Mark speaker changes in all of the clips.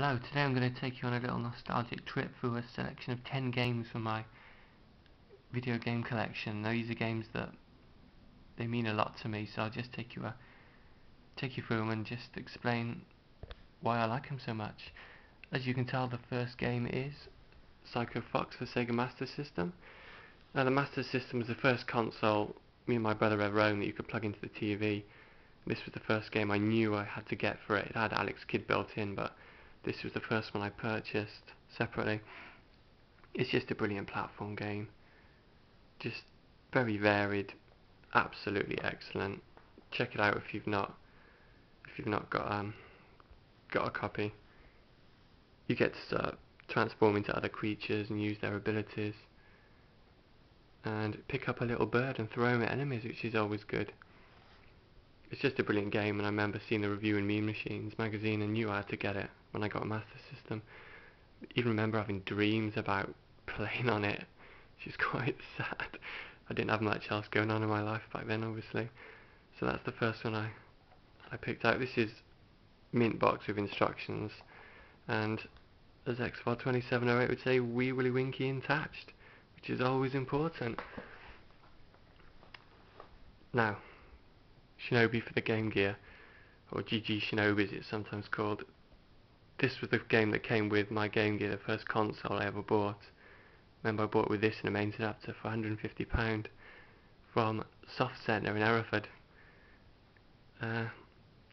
Speaker 1: Hello, today I'm going to take you on a little nostalgic trip through a selection of 10 games from my video game collection. Now, these are games that they mean a lot to me, so I'll just take you through them and just explain why I like them so much. As you can tell, the first game is Psycho Fox for Sega Master System. Now, the Master System was the first console me and my brother ever owned that you could plug into the TV. This was the first game I knew I had to get for it. It had Alex Kidd built in, but this was the first one I purchased separately. It's just a brilliant platform game. Just very varied, absolutely excellent. Check it out if you've not got a copy. You get to transform into other creatures and use their abilities, and pick up a little bird and throw them at enemies, which is always good. It's just a brilliant game, and I remember seeing the review in Meme Machines magazine and knew I had to get it when I got a Master System. Even remember having dreams about playing on it, which is quite sad. I didn't have much else going on in my life back then, obviously. So that's the first one I picked out. This is mint box with instructions, and as Xfile2708 would say, wee willy winky attached, which is always important. Now, Shinobi for the Game Gear, or GG Shinobi as it's sometimes called. This was the game that came with my Game Gear, the first console I ever bought. Remember, I bought it with this and a mains adapter for £150 from Soft Centre in Hereford.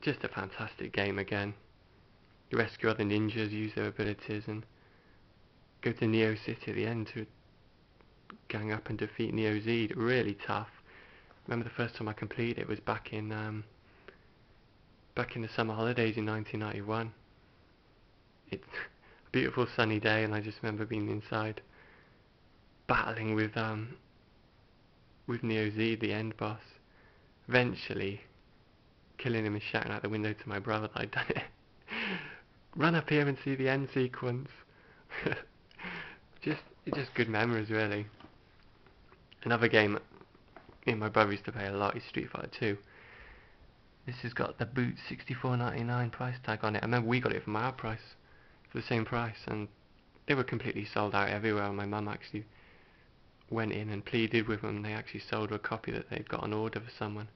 Speaker 1: Just a fantastic game again. You rescue other ninjas, use their abilities, and go to Neo City at the end to gang up and defeat Neo Z. Really tough. Remember the first time I completed it was back in the summer holidays in 1991. It's a beautiful sunny day, and I just remember being inside battling with Neo Z, the end boss. Eventually killing him and shouting out the window to my brother that I'd done it. Run up here and see the end sequence. just good memories, really. Another game me and my brother used to play a lot is Street Fighter 2. This has got the boot $64.99 price tag on it. I remember we got it from our price, for the same price, and they were completely sold out everywhere. My mum actually went in and pleaded with them. They actually sold her a copy that they'd got on order for someone.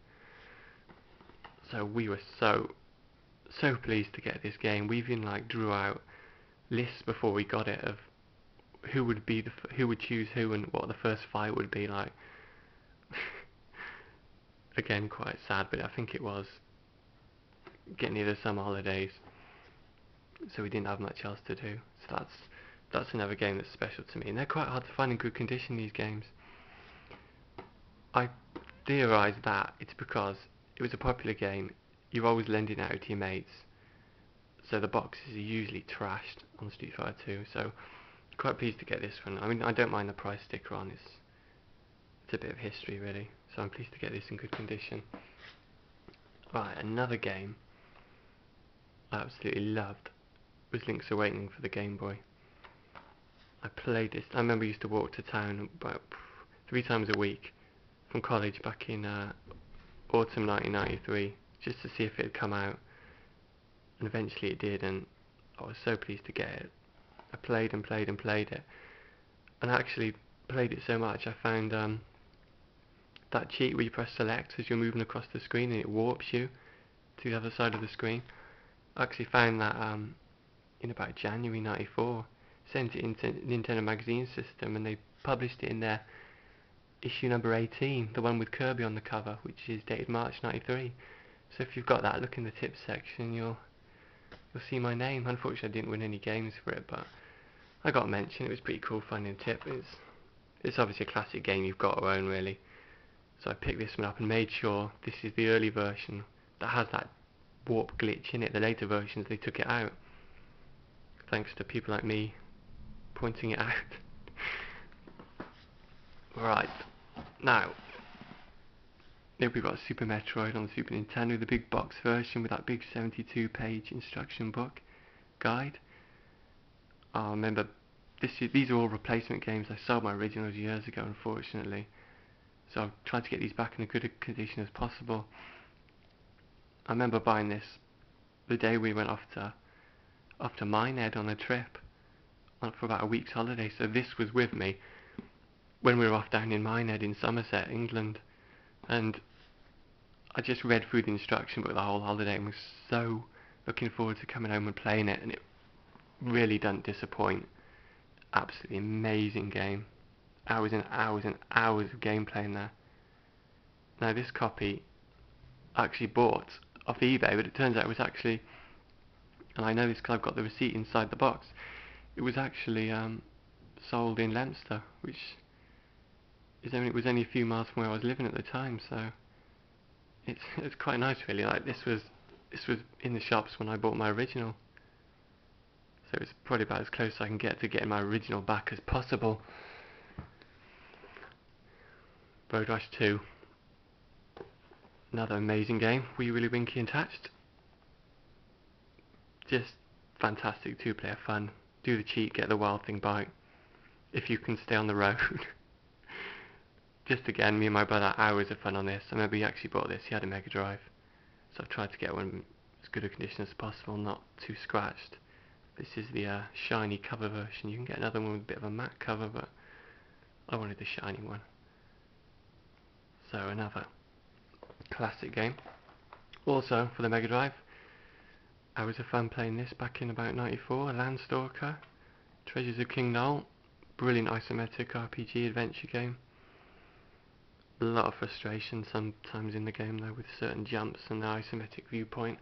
Speaker 1: So we were so pleased to get this game. We even drew out lists before we got it of who would choose who and what the first fight would be like. Again, quite sad, but I think it was getting near the summer holidays, so we didn't have much else to do. So that's another game that's special to me, and they're quite hard to find in good condition, these games. I theorise that it's because it was a popular game. You're always lending it out to your mates, so the boxes are usually trashed on Street Fighter 2. So quite pleased to get this one. I mean, I don't mind the price sticker on. It's a bit of history, really. So I'm pleased to get this in good condition. Right, another game I absolutely loved was Link's Awakening for the Game Boy. I played this. I remember I used to walk to town about 3 times a week from college back in autumn 1993, just to see if it had come out, and eventually it did, and I was so pleased to get it. I played and played and played it, and I actually played it so much I found that cheat where you press select as you're moving across the screen and it warps you to the other side of the screen. I actually found that in about January '94, sent it into Nintendo Magazine System, and they published it in their issue number 18, the one with Kirby on the cover, which is dated March '93. So if you've got that, look in the tips section, you'll see my name. Unfortunately, I didn't win any games for it, but I got a mention. It was pretty cool finding a tip. It's obviously a classic game you've got to own, really. So I picked this one up and made sure this is the early version that has that warp glitch in it. The later versions, they took it out, thanks to people like me pointing it out. Right, now we've got Super Metroid on the Super Nintendo, the big box version with that big 72-page instruction book guide. I remember these are all replacement games. I sold my originals years ago, unfortunately, so I've tried to get these back in as good condition as possible. I remember buying this the day we went off to off to Minehead on a trip for about a week's holiday. So this was with me when we were off down in Minehead in Somerset, England. And I just read through the instruction book the whole holiday and was so looking forward to coming home and playing it, and it really doesn't disappoint. Absolutely amazing game. Hours and hours and hours of gameplay in there. Now this copy I actually bought off eBay, but it turns out it was actually, and I know this because I've got the receipt inside the box, it was actually sold in Leinster, which was only a few miles from where I was living at the time, so it's quite nice really. Like this was in the shops when I bought my original, so it's probably about as close as I can get to getting my original back as possible. Road Rash 2, another amazing game. Wee Willie Winky attached. Just fantastic 2-player fun. Do the cheat, get the Wild Thing bike if you can stay on the road. Just again, me and my brother, hours of fun on this. I remember he actually bought this, he had a Mega Drive, so I've tried to get one in as good a condition as possible, not too scratched. This is the shiny cover version. You can get another one with a bit of a matte cover, but I wanted the shiny one. So another classic game. Also for the Mega Drive, hours of fun playing this back in about '94, Landstalker, Treasures of King Noel, brilliant isometric RPG adventure game. A lot of frustration sometimes in the game though with certain jumps and the isometric viewpoint,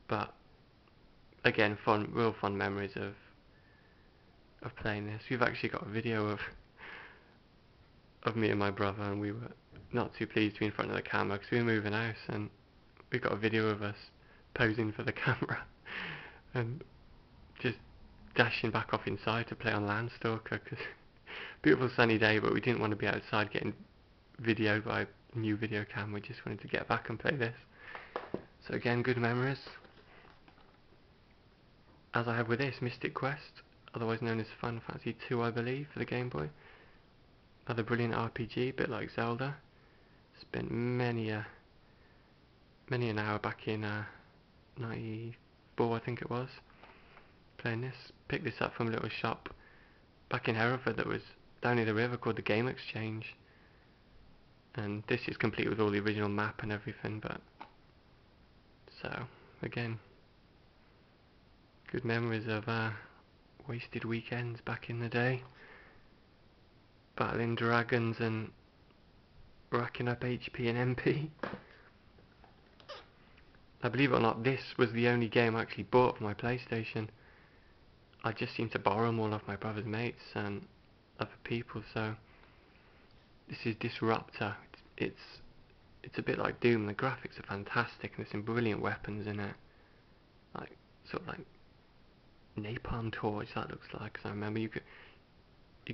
Speaker 1: but again, real fun memories of playing this. We've actually got a video of me and my brother, and we were not too pleased to be in front of the camera because we were moving house, and we got a video of us posing for the camera and just dashing back off inside to play on Landstalker, because beautiful sunny day, but we didn't want to be outside getting videoed by a new video camera. We just wanted to get back and play this. So again, good memories, as I have with this, Mystic Quest, otherwise known as Final Fantasy 2, I believe, for the Game Boy. Another brilliant RPG, a bit like Zelda. Spent many an hour back in '94, I think it was, playing this. Picked this up from a little shop back in Hereford that was down near the river called the Game Exchange. And this is complete with all the original map and everything, but so again, good memories of wasted weekends back in the day, battling dragons and racking up HP and MP. Now believe it or not, this was the only game I actually bought for my PlayStation. I just seemed to borrow them all off my brother's mates and other people, so this is Disruptor. It's a bit like Doom. The graphics are fantastic and there's some brilliant weapons in it. Like, sort of like napalm torch, that looks like. Cause I remember you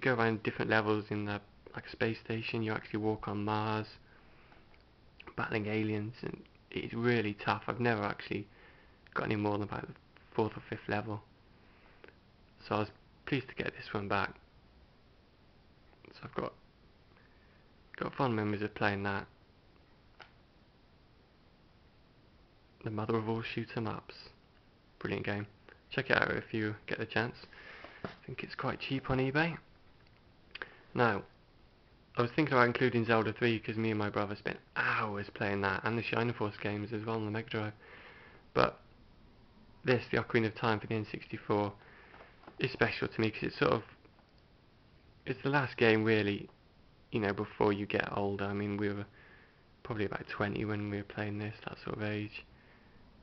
Speaker 1: go around different levels in the like space station. You actually walk on Mars, battling aliens, and it's really tough. I've never actually got any more than about the 4th or 5th level, so I was pleased to get this one back. So I've got fond memories of playing that. The mother of all shoot 'em ups. Brilliant game. Check it out if you get the chance. I think it's quite cheap on eBay. Now, I was thinking about including Zelda 3 because me and my brother spent hours playing that, and the Shining Force games as well on the Mega Drive. But this, the Ocarina of Time for the N64, is special to me because it's the last game really, you know, before you get older. I mean, we were probably about 20 when we were playing this, that sort of age.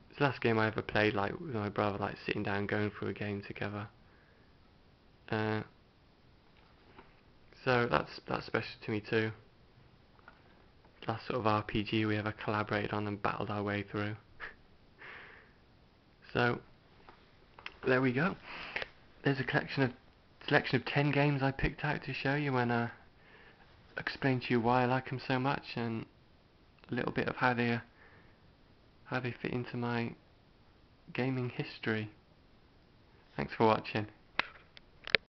Speaker 1: It's the last game I ever played like with my brother, like sitting down going through a game together. So that's special to me too. Last sort of RPG we ever collaborated on and battled our way through. So there we go. There's a selection of 10 games I picked out to show you and explain to you why I like them so much and a little bit of how they fit into my gaming history. Thanks for watching.